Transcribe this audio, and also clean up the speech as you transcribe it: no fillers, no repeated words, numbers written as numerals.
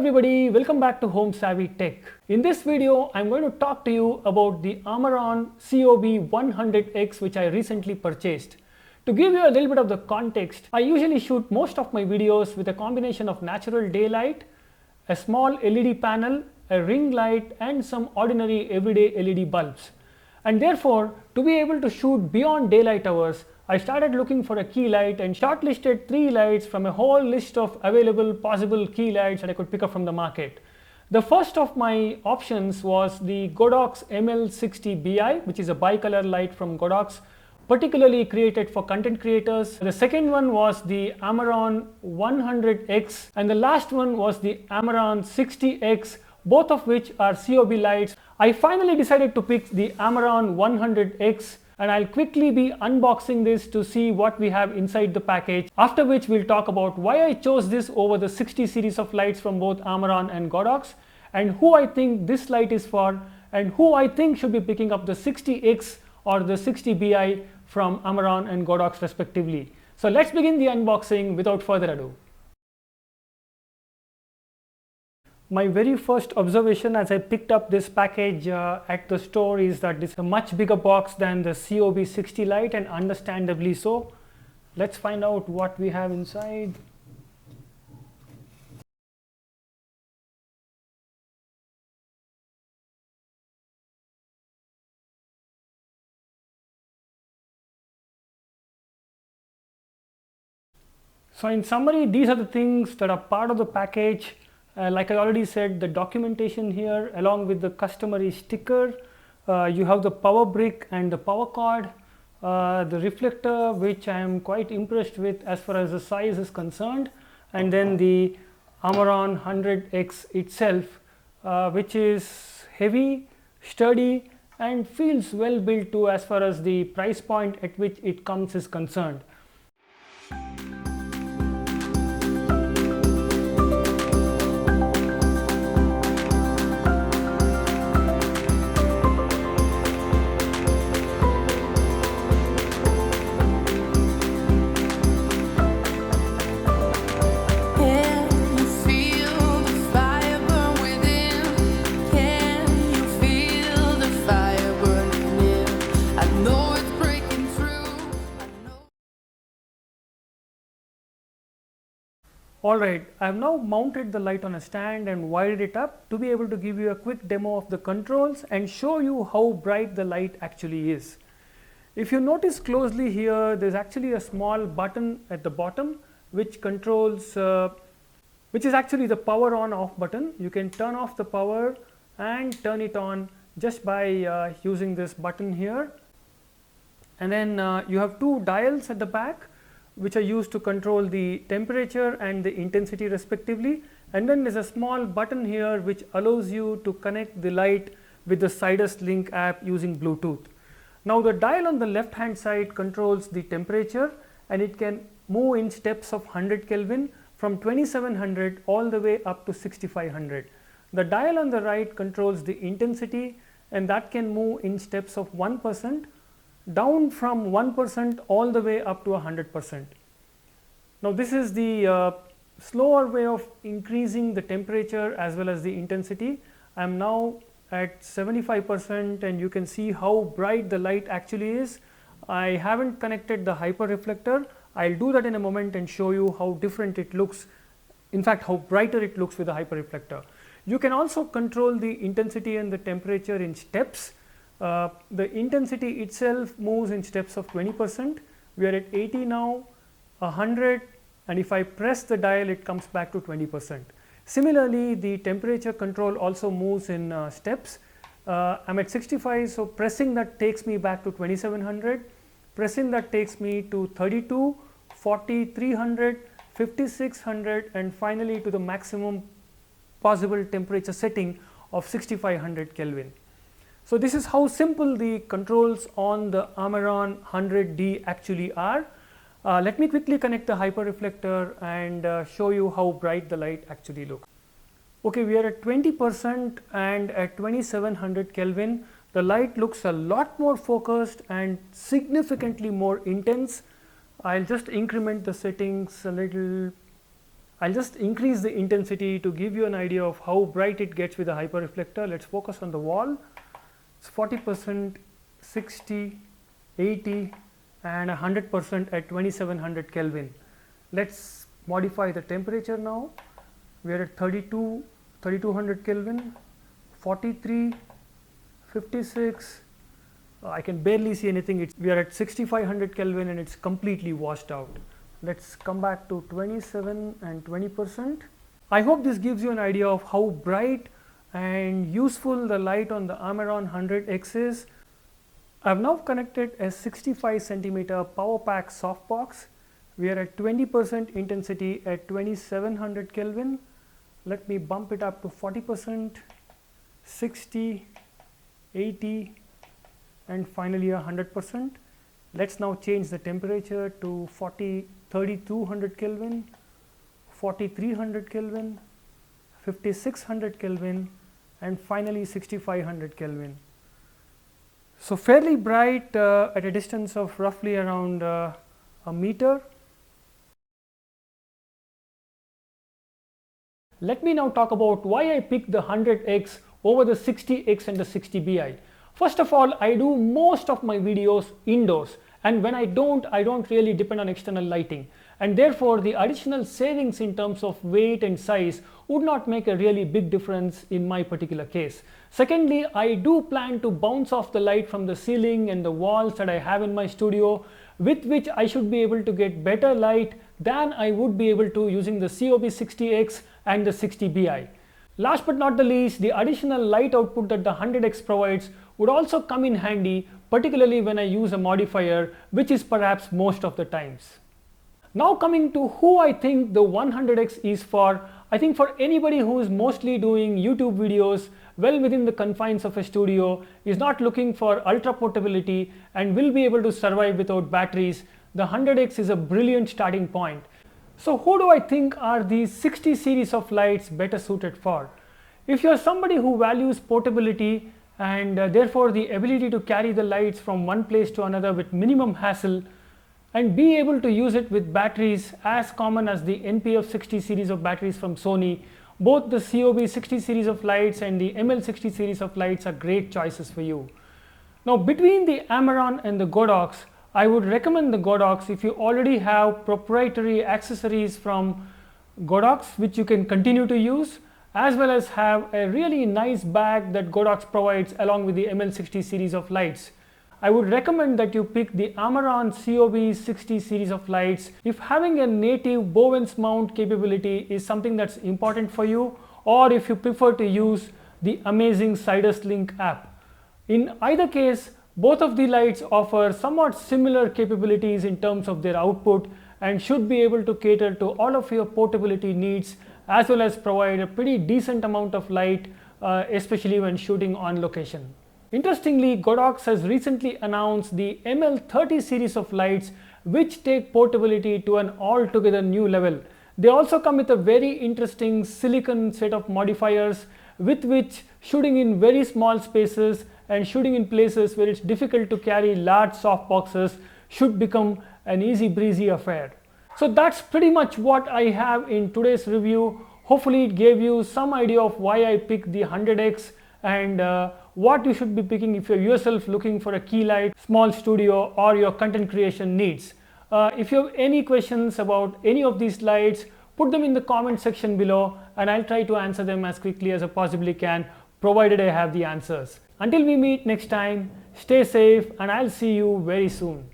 everybody, welcome back to Home Savvy Tech. In this video, I'm going to talk to you about the Amaran COB 100X which I recently purchased. To give you a little bit of the context, I usually shoot most of my videos with a combination of natural daylight, a small LED panel, a ring light and some ordinary everyday LED bulbs. And therefore, to be able to shoot beyond daylight hours, I started looking for a key light and shortlisted 3 lights from a whole list of available possible key lights that I could pick up from the market. The first of my options was the Godox ML60bi, which is a bicolor light from Godox, particularly created for content creators. The second one was the Amaran 100X and the last one was the Amaran 60X, both of which are COB lights. I finally decided to pick the Amaran 100X and I'll quickly be unboxing this to see what we have inside the package, after which we'll talk about why I chose this over the 60 series of lights from both Amaran and Godox, and who I think this light is for, and who I think should be picking up the 60X or the 60bi from Amaran and Godox respectively. So let's begin the unboxing without further ado. My very first observation as I picked up this package at the store is that this is a much bigger box than the COB 60 light, and understandably so. Let's find out what we have inside. So in summary, these are the things that are part of the package. Like I already said, the documentation here along with the customary sticker. You have the power brick and the power cord, the reflector, which I am quite impressed with as far as the size is concerned, and then the Amaran 100X itself, which is heavy, sturdy and feels well built too as far as the price point at which it comes is concerned. Alright, I have now mounted the light on a stand and wired it up to be able to give you a quick demo of the controls and show you how bright the light actually is. If you notice closely here, there is actually a small button at the bottom which controls, which is actually the power on off button. You can turn off the power and turn it on just by using this button here. And then you have 2 dials at the back which are used to control the temperature and the intensity respectively, and then there's a small button here which allows you to connect the light with the Sidus Link app using Bluetooth. Now the dial on the left hand side controls the temperature and it can move in steps of 100 Kelvin from 2700 all the way up to 6500. The dial on the right controls the intensity and that can move in steps of 1%, down from 1% all the way up to 100%. Now this is the slower way of increasing the temperature as well as the intensity. I am now at 75% and you can see how bright the light actually is. I haven't connected the hyper reflector. I'll do that in a moment and show you how different it looks, in fact how brighter it looks with the hyper reflector. You can also control the intensity and the temperature in steps. The intensity itself moves in steps of 20%. We are at 80 now, 100, and if I press the dial it comes back to 20%. Similarly, the temperature control also moves in steps. I'm at 65, so pressing that takes me back to 2700, pressing that takes me to 32, 40, 300, 5600 and finally to the maximum possible temperature setting of 6500 Kelvin. So this is how simple the controls on the Amaran 100D actually are. Let me quickly connect the hyper reflector and show you how bright the light actually looks. Okay, we are at 20% and at 2700 Kelvin, the light looks a lot more focused and significantly more intense. I'll just increment the settings a little. I'll just increase the intensity to give you an idea of how bright it gets with a hyperreflector. Let's focus on the wall. It's 40%, 60, 80 and 100% at 2700 Kelvin. Let's modify the temperature now. We are at 3200 Kelvin, 43, 56. I can barely see anything. We are at 6500 Kelvin and it's completely washed out. Let's come back to 27 and 20%. I hope this gives you an idea of how bright and useful the light on the Amaran 100X is. I have now connected a 65 centimeter power pack softbox. We are at 20% intensity at 2700 Kelvin. Let me bump it up to 40%, 60, 80 and finally 100%. Let's now change the temperature to 3200 Kelvin, 4300 Kelvin, 5600 Kelvin and finally 6500 Kelvin. So fairly bright at a distance of roughly around a meter. Let me now talk about why I picked the 100X over the 60X and the 60bi. First of all, I do most of my videos indoors, and when I don't really depend on external lighting, and therefore the additional savings in terms of weight and size would not make a really big difference in my particular case. Secondly, I do plan to bounce off the light from the ceiling and the walls that I have in my studio, with which I should be able to get better light than I would be able to using the COB 60X and the 60bi. Last but not the least, the additional light output that the 100X provides would also come in handy, particularly when I use a modifier, which is perhaps most of the times. Now coming to who I think the 100X is for, I think for anybody who is mostly doing YouTube videos well within the confines of a studio, is not looking for ultra portability and will be able to survive without batteries, the 100X is a brilliant starting point. So who do I think are these 60 series of lights better suited for? If you are somebody who values portability and therefore the ability to carry the lights from one place to another with minimum hassle and be able to use it with batteries as common as the NPF 60 series of batteries from Sony, both the COB 60 series of lights and the ML60 series of lights are great choices for you. Now between the Amaran and the Godox, I would recommend the Godox if you already have proprietary accessories from Godox which you can continue to use, as well as have a really nice bag that Godox provides along with the ML60 series of lights. I would recommend that you pick the Amaran COB 60 series of lights if having a native Bowens mount capability is something that's important for you, or if you prefer to use the amazing Sidus Link app. In either case, both of the lights offer somewhat similar capabilities in terms of their output and should be able to cater to all of your portability needs, as well as provide a pretty decent amount of light, especially when shooting on location. Interestingly, Godox has recently announced the ML30 series of lights, which take portability to an altogether new level. They also come with a very interesting silicon set of modifiers with which shooting in very small spaces and shooting in places where it's difficult to carry large soft boxes should become an easy breezy affair. So that's pretty much what I have in today's review. Hopefully it gave you some idea of why I picked the 100X and what you should be picking if you're yourself looking for a key light, small studio or your content creation needs. If you have any questions about any of these lights, put them in the comment section below and I'll try to answer them as quickly as I possibly can, provided I have the answers. Until we meet next time, stay safe and I'll see you very soon.